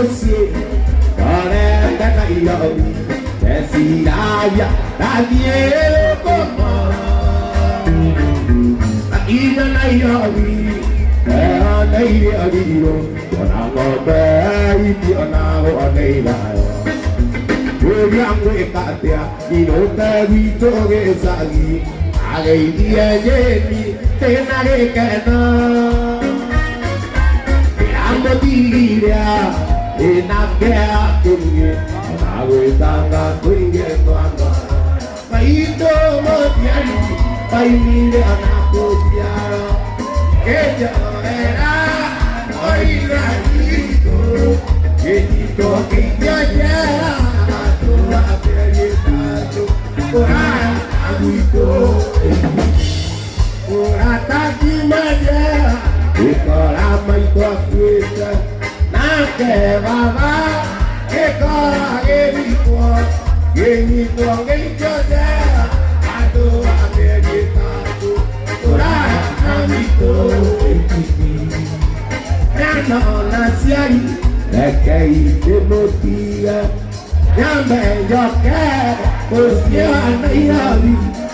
fosse Dore da io Desideria da Dio come Ida na io na io Ona mo bai di ona o nei la We yang we katia ino ta vi to ge sa gi ai dia ye ni te na ge kana amo diria e na ge a kunye na we ta ga kunye kwanga pai to mo tiari pai ni le ana ko tiara ke ja era oi ra ni to ke ni to ke ya ya to a peri ta to ora aguito ora ta di magia e ora mai to fiesta na che va va e cosa che mi può che mi può che io c'era a to a peri ta to ora aguito no naziari perché il demotia ya me yo que pues ya no